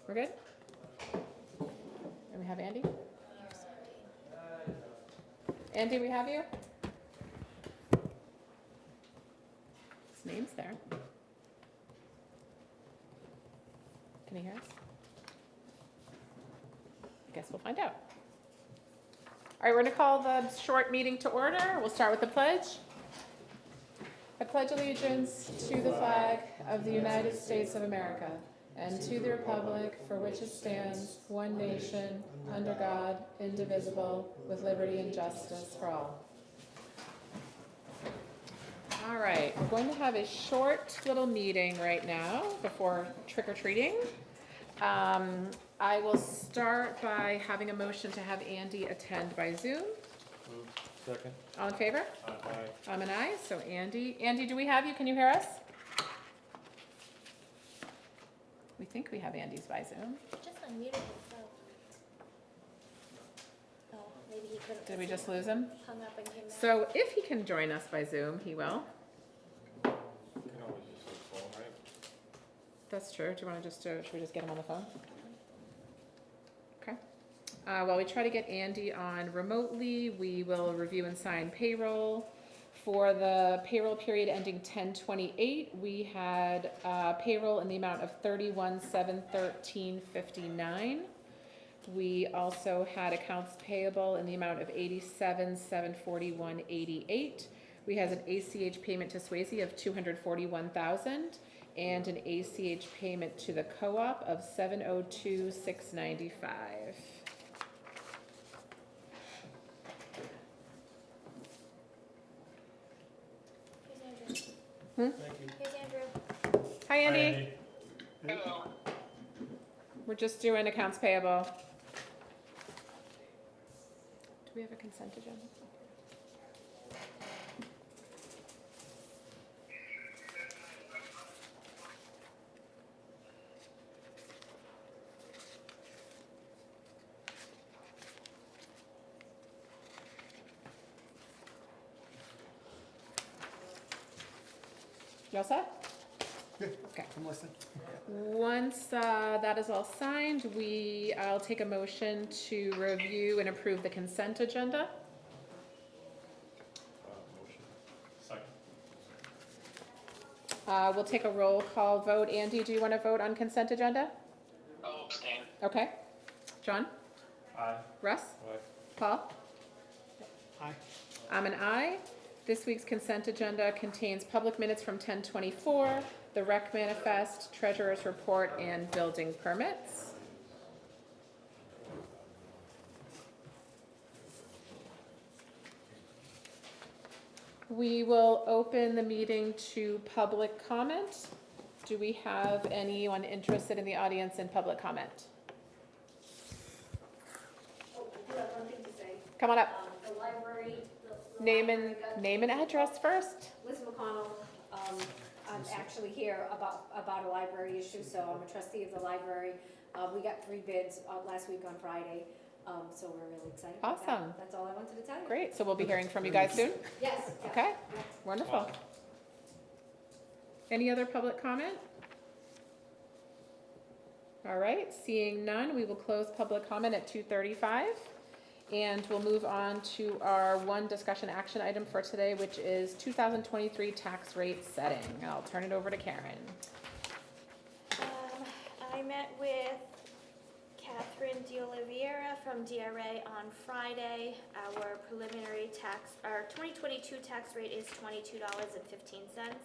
We're good? And we have Andy? Andy, we have you? His name's there. Can he hear us? I guess we'll find out. All right, we're going to call the short meeting to order. We'll start with the pledge. I pledge allegiance to the flag of the United States of America and to the republic for which it stands, one nation, under God, indivisible, with liberty and justice for all. All right, we're going to have a short little meeting right now before trick-or-treating. I will start by having a motion to have Andy attend by Zoom. Second. All in favor? Aye. I'm an aye, so Andy. Andy, do we have you? Can you hear us? We think we have Andy's by Zoom. Just unmuted himself. Oh, maybe he couldn't. Did we just lose him? Hung up and came back. So if he can join us by Zoom, he will. You can always just use the phone, right? That's true. Do you want to just, should we just get him on the phone? Okay. While we try to get Andy on remotely, we will review and sign payroll. For the payroll period ending 10/28, we had payroll in the amount of $31,713.59. We also had accounts payable in the amount of $87,741.88. We had an ACH payment to Swayze of $241,000 and an ACH payment to the co-op of $702,695. Thank you. Here's Andrew. Hi, Andy. Hello. We're just doing accounts payable. Do we have a consent agenda? You all set? Okay. I'm listening. Once that is all signed, I'll take a motion to review and approve the consent agenda. Motion. Second. We'll take a roll call vote. Andy, do you want to vote on consent agenda? I'll abstain. Okay. John? Aye. Russ? Aye. Paul? Aye. I'm an aye. This week's consent agenda contains public minutes from 10/24, the rec manifest, treasurer's report, and building permits. We will open the meeting to public comment. Do we have anyone interested in the audience in public comment? Oh, I do have one thing to say. Come on up. The library. the Name library got- and address first. Liz McConnell, I'm actually here about a library issue, so I'm a trustee of the library. We got 3 bids last week on Friday, so we're really excited about that. Awesome. That's all I wanted to tell you. Great, so we'll be hearing from you guys soon? Yes. yeah. Okay, wonderful. Any other public comment? All right, seeing none, we will close public comment at 2:35. And we'll move on to our one discussion action item for today, which is 2023 tax rate setting. I'll turn it over to Karen. I met with Catherine DeOliveira from DRA on Friday. Our preliminary our 2022 tax rate is $22.15.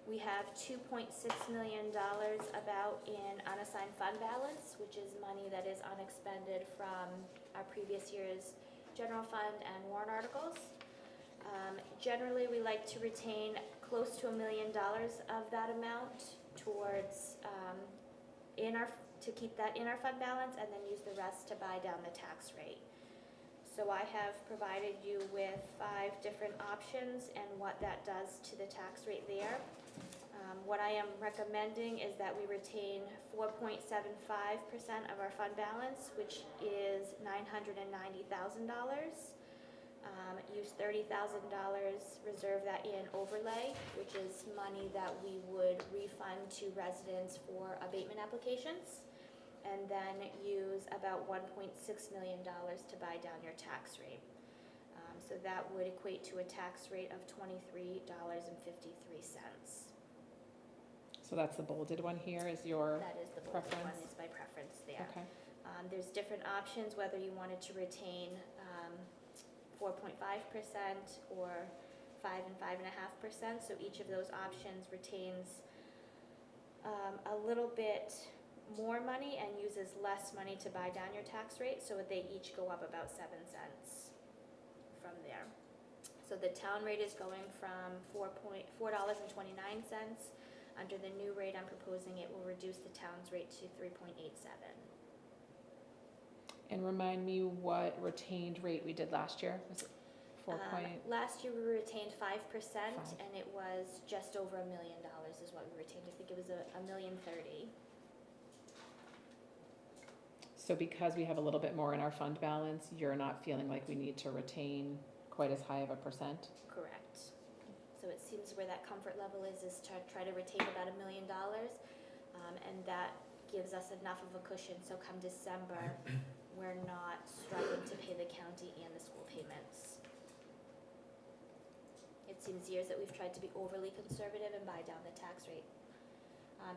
We have $2.6 million about in unassigned fund balance, which is money that is unexpended from our previous year's general fund and warrant articles. Generally, we like to retain close to $1 million of that amount towards to keep that in our fund balance, and then use the rest to buy down the tax rate. So I have provided you with 5 different options and what that does to the tax rate there. What I am recommending is that we retain 4.75% of our fund balance, which is $990,000. Use $30,000, reserve that in overlay, which is money that we would refund to residents for abatement applications. and then use about $1.6 million to buy down your tax rate. So that would equate to a tax rate of $23.53. So that's the bolded one here is your, That is the bolded one, preference? is my preference there. okay. There's different options, whether you wanted to retain 4.5% or 5 and 5.5%. So each of those options retains a little bit more money and uses less money to buy down your tax rate. So they each go up about 7 cents from there. So the town rate is going from $4.29. Under the new rate I'm proposing, it will reduce the town's rate to 3.87. And remind me what retained rate we did last year? Was it 4 point? Last year we retained 5%, Five. and it was just over $1 million is what we retained. I think it was $1,030,000. So because we have a little bit more in our fund balance, you're not feeling like we need to retain quite as high of a percent? Correct. So it seems where that comfort level is to try to retain about $1 million, and that gives us enough of a cushion. So come December, we're not struggling to pay the county and the school payments. It seems years that we've tried to be overly conservative and buy down the tax rate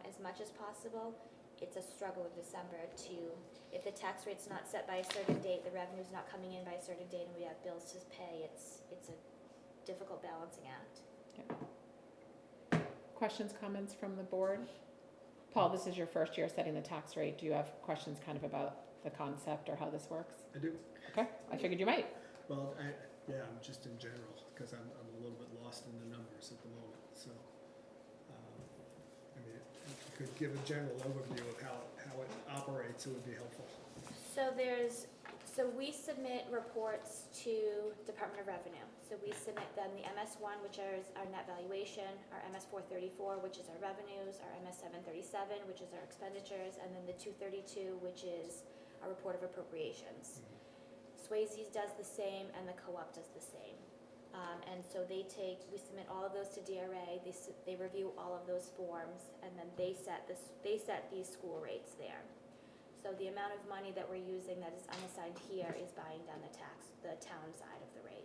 as much as possible. It's a struggle in December if the tax rate's not set by a certain date, the revenue's not coming in by a certain date, and we have bills to pay, it's a difficult balancing act. Questions, comments from the board? Paul, this is your first year setting the tax rate. Do you have questions kind of about the concept or how this works? I do. Okay, I figured you might. Well, I'm just in general, because I'm a little bit lost in the numbers at the moment, so. I mean, if you could give a general overview of how it operates, it would be helpful. So we submit reports to Department of Revenue. So we submit them the MS1, which is our net valuation, our MS434, which is our revenues, our MS737, which is our expenditures, and then the 232, which is our report of appropriations. Swayze's does the same, and the co-op does the same. And so we submit all of those to DRA, they review all of those forms, and then they set these school rates there. So the amount of money that we're using that is unassigned here is buying down the town side of the rate.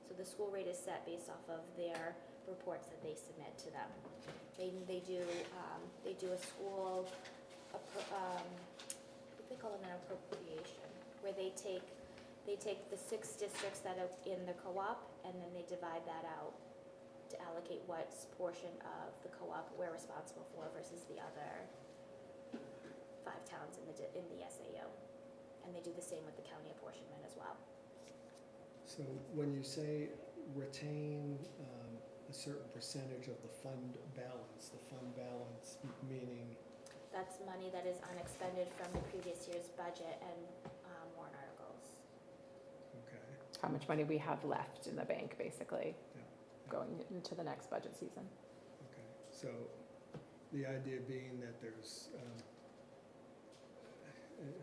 So the school rate is set based off of their reports that they submit to them. They do a school, they call it an appropriation, where they take the 6 districts that are in the co-op, and then they divide that out to allocate what portion of the co-op we're responsible for versus the other 5 towns in the SAO. And they do the same with the county apportionment as well. So when you say retain a certain percentage of the fund balance meaning? That's money that is unexpended from the previous year's budget and warrant articles. Okay, How much money we have left in the bank, basically, yeah, going into the next budget season. okay. So the idea being that there's,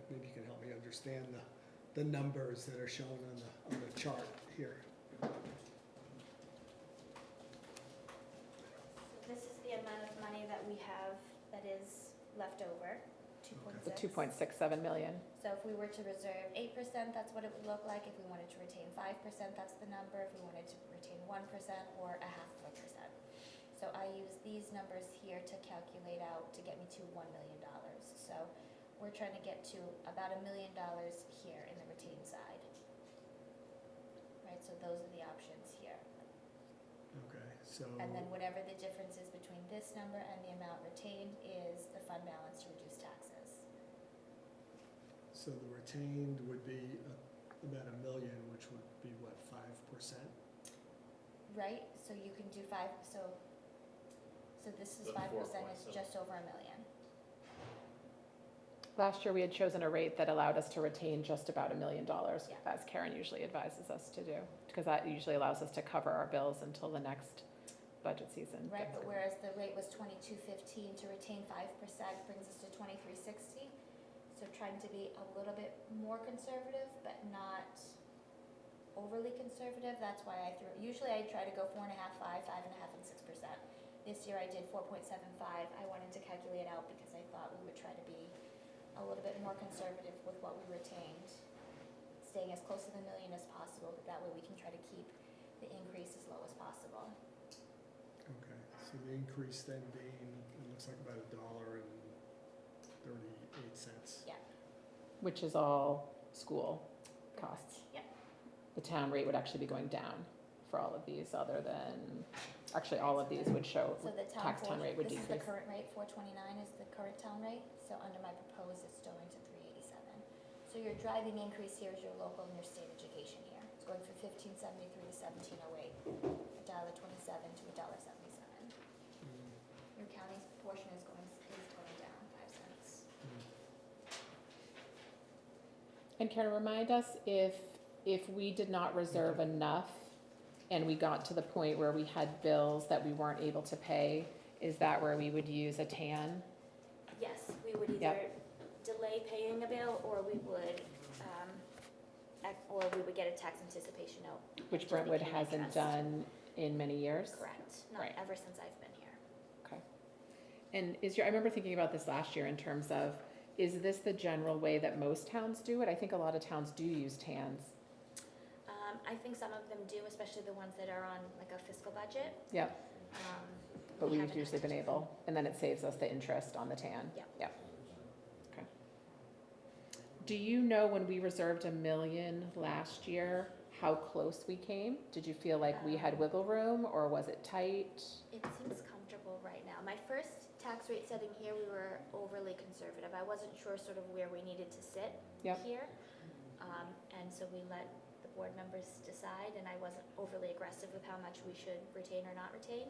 maybe you can help me understand the numbers that are shown on the chart here. This is the amount of money that we have that is left over, 2.6. The 2.67 million. So if we were to reserve 8%, that's what it would look like. If we wanted to retain 5%, that's the number. If we wanted to retain 1% or 0.5%. So I use these numbers here to calculate out to get me to $1 million. So we're trying to get to about $1 million here in the retained side. Right, so those are the options here. Okay, so. And then whatever the difference is between this number and the amount retained is the fund balance to reduce taxes. So the retained would be about $1 million, which would be what, 5%? Right, so you can do 5, so this is The 5% 4.7. is just over $1 million. Last year, we had chosen a rate that allowed us to retain just about $1 million, Yeah. as Karen usually advises us to do, because that usually allows us to cover our bills until the next budget season. Right, but whereas the rate was $22.15, to retain 5% brings us to $23.60. So trying to be a little bit more conservative, but not overly conservative. That's why usually I try to go 4.5, 5, 5.5, and 6%. This year I did 4.75. I wanted to calculate out because I thought we would try to be a little bit more conservative with what we retained, staying as close to the million as possible, but that way we can try to keep the increase as low as possible. Okay, so the increase then being, it looks like about $1.38. Yeah. Which is all school costs. Yep. The town rate would actually be going down for all of these, other than, actually, all of these would show, So the tax town rate would this is the decrease. current rate, 429 is the current town rate, so under my proposed, it's going to 387. So your driving increase here is your local and your state education here. It's going from 1573 to 1708, $1.27 to $1.77. Your county's portion is going down 5 cents. And Karen, remind us if we did not reserve enough and we got to the point where we had bills that we weren't able to pay, is that where we would use a TAN? Yes, we would either Yep. delay paying a bill, or we would get a tax anticipation note. Which just Brentwood became hasn't interest. done in many years? Correct, not Right. ever since I've been here. Okay. And I remember thinking about this last year in terms of, is this the general way that most towns do it? I think a lot of towns do use TANs. I think some of them do, especially the ones that are on like a fiscal budget. Yep, but We we've haven't usually had been to. able, and then it saves us the interest on the TAN. Yep. Yep. Okay. Do you know when we reserved $1 million last year, how close we came? Did you feel like we had wiggle room, or was it tight? It seems comfortable right now. My first tax rate setting here, we were overly conservative. I wasn't sure sort of where we needed to sit Yep. here. And so we let the board members decide, and I wasn't overly aggressive with how much we should retain or not retain.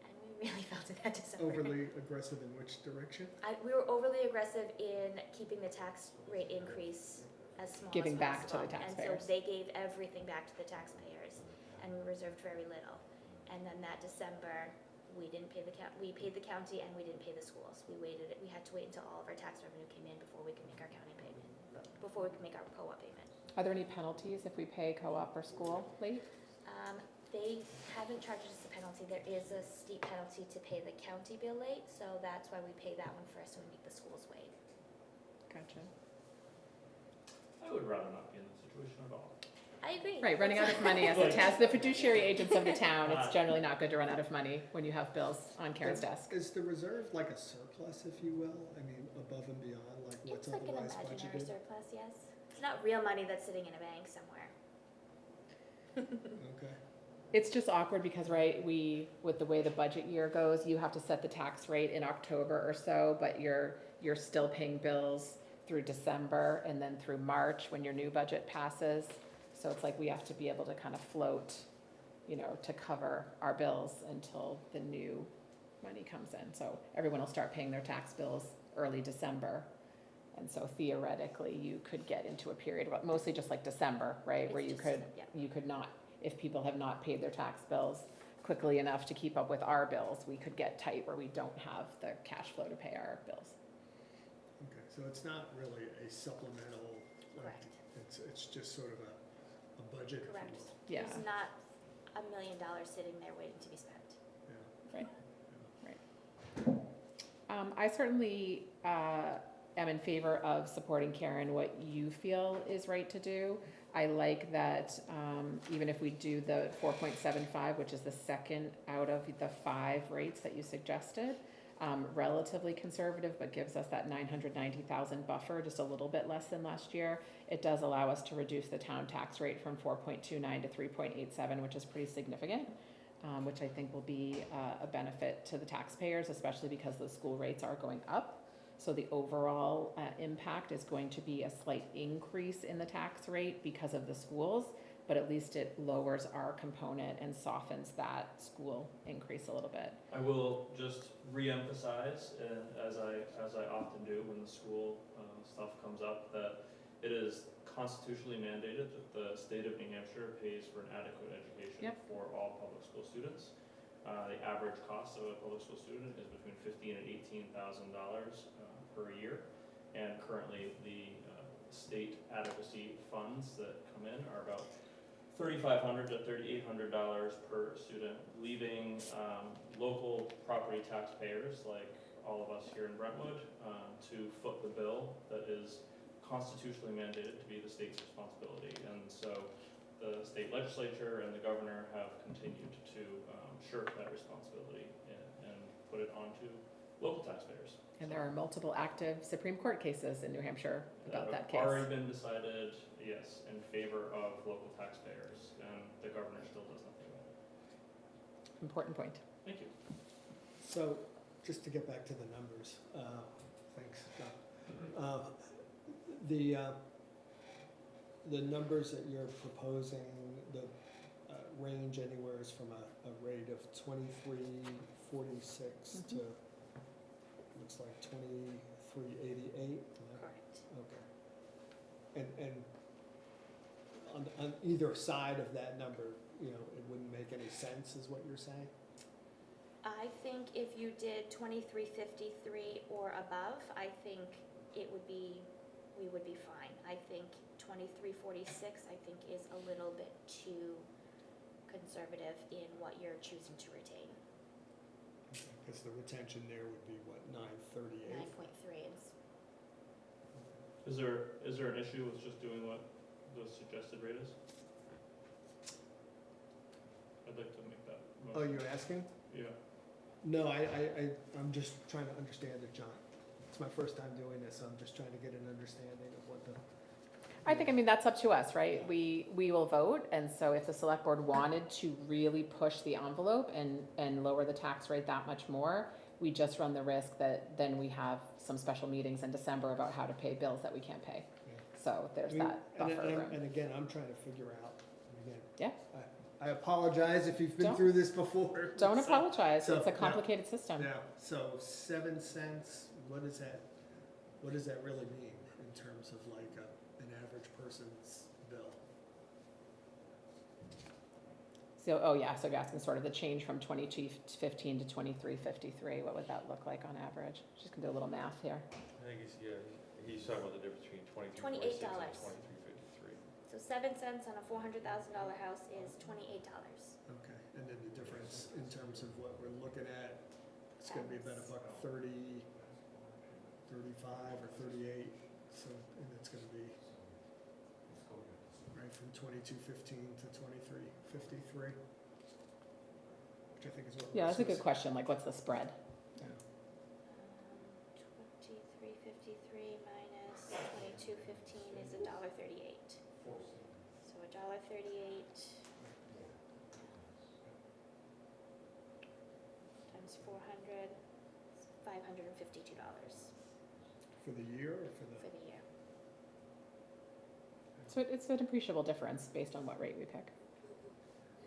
And we really felt it that December. Overly aggressive in which direction? We were overly aggressive in keeping the tax rate increase as small Giving as back to possible. the taxpayers. And so they gave everything back to the taxpayers, and we reserved very little. And then that December, we didn't pay we paid the county and we didn't pay the schools. We had to wait until all of our tax revenue came in before we could make our county payment, before we could make our co-op payment. Are there any penalties if we pay co-op or school late? They haven't charged us a penalty. There is a steep penalty to pay the county bill late, so that's why we pay that one first, so we make the schools wait. Gotcha. I would rather not be in this situation at all. I agree. Right, running out of money as a task, the fiduciary agents of the town, it's generally not good to run out of money when you have bills on Karen's desk. Is the reserve like a surplus, if you will? I mean, above and beyond, like what's It's like an otherwise imaginary budgeted? surplus, yes. It's not real money that's sitting in a bank somewhere. Okay, It's just awkward because, right, with the way the budget year goes, you have to set the tax rate in October or so, but you're still paying bills through December and then through March when your new budget passes. So it's like we have to be able to kind of float, to cover our bills until the new money comes in. So everyone will start paying their tax bills early December. And so theoretically, you could get into a period, mostly just like December, right? Where It's you just- could, yeah. you could not, if people have not paid their tax bills quickly enough to keep up with our bills, we could get tight where we don't have the cash flow to pay our bills. okay, so it's not really a supplemental, like, Correct. it's just sort of a budget, if you Correct. will. Yeah, There's not $1 million sitting there waiting to be spent. Yeah. I certainly am in favor of supporting Karen, what you feel is right to do. I like that even if we do the 4.75, which is the second out of the 5 rates that you suggested, relatively conservative, but gives us that 990,000 buffer, just a little bit less than last year. It does allow us to reduce the town tax rate from 4.29 to 3.87, which is pretty significant, which I think will be a benefit to the taxpayers, especially because the school rates are going up. So the overall impact is going to be a slight increase in the tax rate because of the schools, but at least it lowers our component and softens that school increase a little bit. I will just re-emphasize, as I often do when the school stuff comes up, that it is constitutionally mandated that the state of New Hampshire pays for an adequate education Yep. for all public school students. The average cost of a public school student is between $15,000 and $18,000 per year, and currently the state adequacy funds that come in are about $3,500 to $3,800 per student, leaving local property taxpayers like all of us here in Brentwood to foot the bill that is constitutionally mandated to be the state's responsibility. And so the state legislature and the governor have continued to shirk that responsibility and put it onto local taxpayers. And there are multiple active Supreme Court cases in New Hampshire about that case. Have already been decided, yes, in favor of local taxpayers, and the governor still does nothing about it. Important point. Thank you. So, just to get back to the numbers, thanks, John. The numbers that you're proposing, the range anywhere is from a rate of 2346 to, looks like 2388. Correct. Okay. And on either side of that number, you know, it wouldn't make any sense, is what you're saying? I think if you did 2353 or above, I think we would be fine. I think 2346, I think, is a little bit too conservative in what you're choosing to retain. Because the retention there would be what, 938? 9.3 is. Is there an issue with just doing what the suggested rate is? I'd like to make that Oh, motion. you're asking? Yeah. No, I'm just trying to understand it, John. It's my first time doing this, so I'm just trying to get an understanding of what the. I think, I mean, that's up to us, right? We will vote, and so if the select board wanted to really push the envelope and lower the tax rate that much more, we just run the risk that then we have some special meetings in December about how to pay bills that we can't pay. Yeah. So there's that buffer room. And again, I'm trying to figure out, and again. Yeah. I apologize if you've been Don't- through this before. Don't So- apologize, so, it's a yeah. complicated system. Yeah, so 7 cents, what does that really mean in terms of like an average person's bill? So, oh yeah, so you're asking sort of the change from 2215 to 2353, what would that look like on average? Just gonna do a little math here. I think he's talking about the difference between $28. 2246 and 2353. So 7 cents on a $400,000 house is $28. Okay, and then the difference in terms of what we're looking at, it's gonna be about $1.30, 35 or 38, so, and it's gonna be right from 2215 to 2353, which I think is what. Yeah, that's a good Russ question, like what's the spread? was- 2353 minus 2215 is $1.38. So $1.38 times 400 is $552 For the year or for the? for the year. So it's an appreciable difference based on what rate we pick.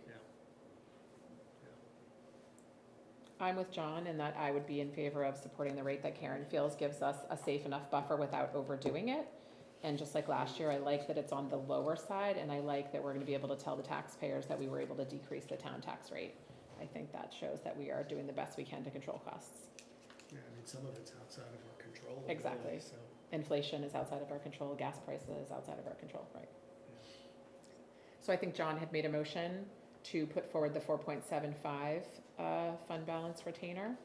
Yeah. I'm with John in that I would be in favor of supporting the rate that Karen feels gives us a safe enough buffer without overdoing it. And just like last year, I like that it's on the lower side, and I like that we're gonna be able to tell the taxpayers that we were able to decrease the town tax rate. I think that shows that we are doing the best we can to control costs. Yeah, I mean, some of it's outside of our control. really, Exactly. So, Inflation is outside of our control, gas prices is outside of our control, right? yeah. So I think John had made a motion to put forward the 4.75 fund balance retainer.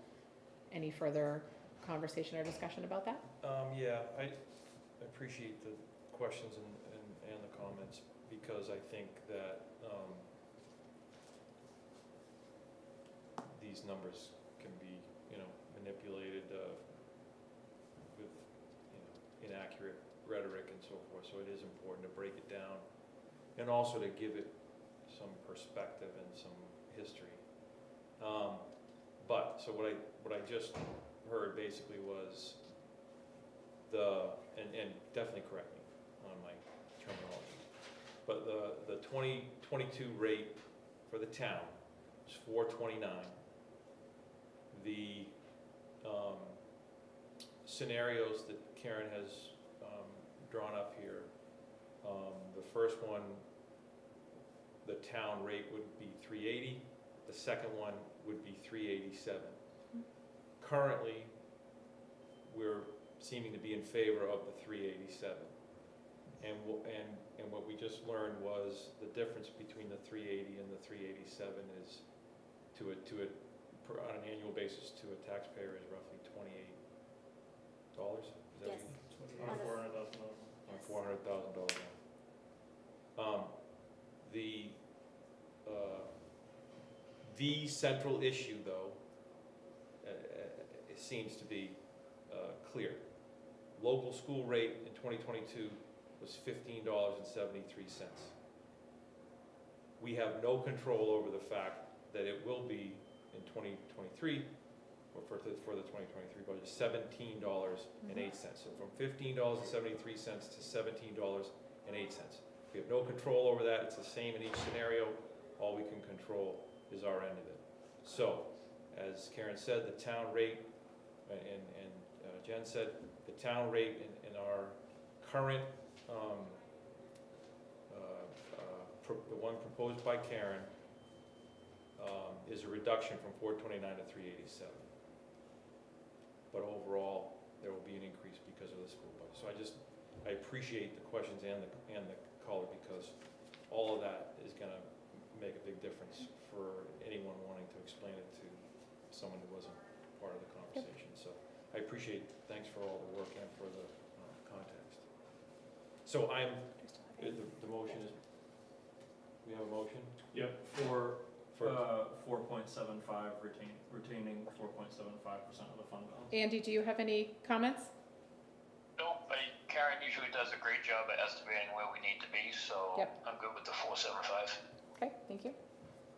Any further conversation or discussion about that? Yeah, I appreciate the questions and the comments, because I think that these numbers can be, manipulated with, inaccurate rhetoric and so forth, so it is important to break it down and also to give it some perspective and some history. But, so what I just heard basically was and definitely correct me on my terminology, but the 2022 rate for the town is $4.29. The scenarios that Karen has drawn up here, the first one, the town rate would be $3.80. The second one would be $3.87. Currently, we're seeming to be in favor of the $3.87. And what we just learned was the difference between the $3.80 and the $3.87 is to a on an annual basis to a taxpayer is roughly $28. Is that Yes. On On a- $400,000. on $400,000. The central issue, though, it seems to be clear. Local school rate in 2022 was $15.73. We have no control over the fact that it will be in 2023, or for the 2023 budget, $17.08. So from $15.73 to $17.08. We have no control over that. It's the same in each scenario. All we can control is our end of it. So, as Karen said, the town rate, and Jen said, the town rate in our current, the one proposed by Karen, is a reduction from $429 to $387. But overall, there will be an increase because of the school budget. So I appreciate the questions and the caller, because all of that is gonna make a big difference for anyone wanting to explain it to someone who wasn't part of the conversation. So I appreciate, thanks for all the work and for the context. So the motion is, we have a motion? Yep, for 4.75, retaining 4.75% of the fund balance. Andy, do you have any comments? No, Karen usually does a great job at estimating where we need to be, so Yep. I'm good with the 475. Okay, thank you.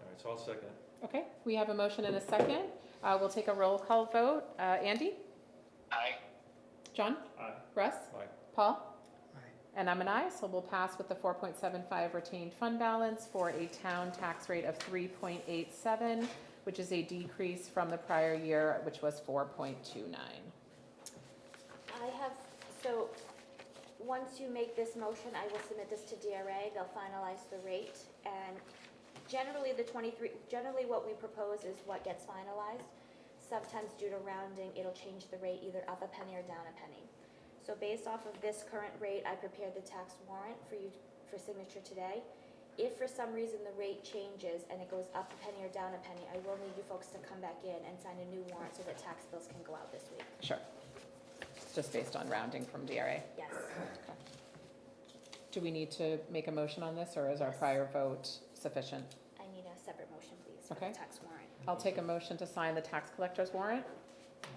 All right, so I'll second it. Okay, we have a motion and a second. We'll take a roll call vote. Andy? Aye. John? Aye. Russ? Aye. Paul? Aye. And I'm an aye, so we'll pass with the 4.75 retained fund balance for a town tax rate of 3.87, which is a decrease from the prior year, which was 4.29. So, once you make this motion, I will submit this to DRA, they'll finalize the rate, and generally generally what we propose is what gets finalized. Sometimes due to rounding, it'll change the rate either up a penny or down a penny. So based off of this current rate, I prepared the tax warrant for you for signature today. If for some reason the rate changes and it goes up a penny or down a penny, I will need you folks to come back in and sign a new warrant so that tax bills can go out this week. Sure. Just based on rounding from DRA. Yes. Okay. Do we need to make a motion on this, or is our prior vote sufficient? I need a separate motion, please, for Okay. the tax warrant. I'll take a motion to sign the tax collector's warrant.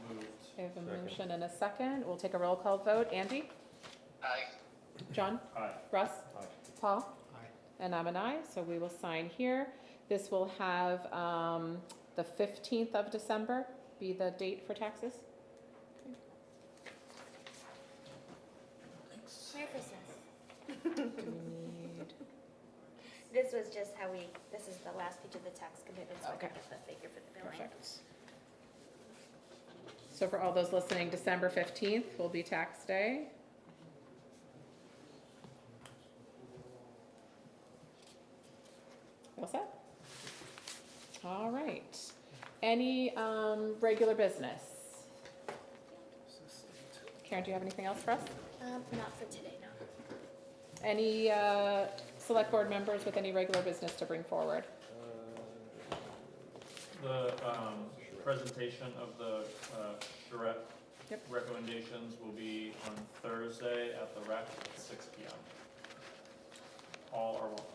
Moved. I have a Second. motion and a second. We'll take a roll call vote. Andy? Aye. John? Aye. Russ? Aye. Paul? Aye. And I'm an aye, so we will sign here. This will have the 15th of December be the date for taxes. Merry Christmas. Do we need, This was just how this is the last page of the tax commitment, so I Okay. can get the figure for the billing. perfect. So for all those listening, December 15th will be tax day. All set? All right. Any regular business? Karen, do you have anything else for us? Not for today, no. Any select board members with any regular business to bring forward? The presentation of the charrette Yep. recommendations will be on Thursday at the rec at 6 p.m. All are welcome.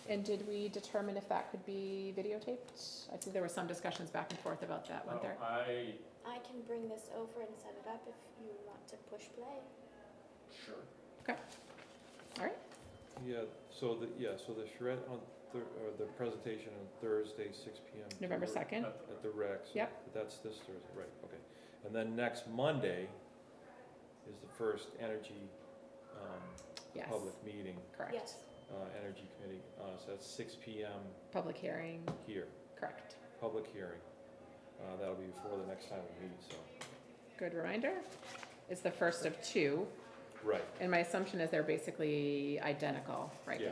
And did we determine if that could be videotaped? I think there were some discussions back and forth about that, weren't there? I can bring this over and set it up if you want to push play. Sure. All right, Yeah, so the charrette on, the presentation on Thursday, 6 p.m. November 2nd. At the rec. So Yep. That's this Thursday, right, okay. And then next Monday is the first energy Yes, public meeting, correct. Yes. energy committee. So that's 6 p.m. Public hearing, here, correct. public hearing. That'll be before the next time we meet, so. Good reminder. It's the first of two, Right. and my assumption is they're basically identical, right? Yeah.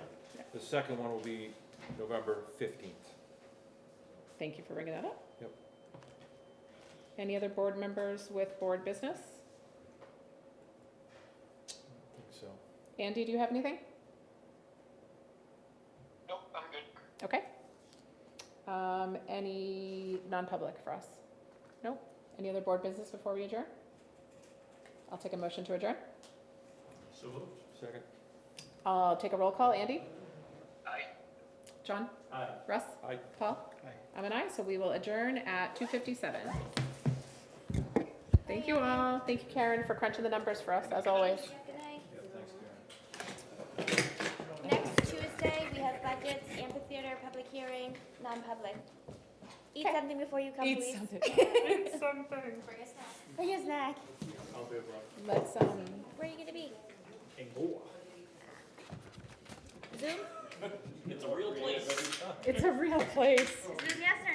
The second one will be November 15th. Thank you for bringing that up. Yep. Any other board members with board business? I think so. Andy, do you have anything? Nope, I'm good. Okay. Any non-public for us? No? Any other board business before we adjourn? I'll take a motion to adjourn. So moved. Second. I'll take a roll call. Andy? Aye. John? Aye. Russ? Aye. Paul? Aye. I'm an aye, so we will adjourn at 2:57. Thank you all. Thank you, Karen, for crunching the numbers for us, as always. Good night. Yeah, thanks, Karen. Next Tuesday, we have budgets, amphitheater, public hearing, non-public. Eat Okay. something before you come, Eat please. something. Eat something. Bring a snack. I'll be abroad. Let's, Where are you gonna be? Angola. Zoom? It's a real place. it's a real place. Zoom, yes or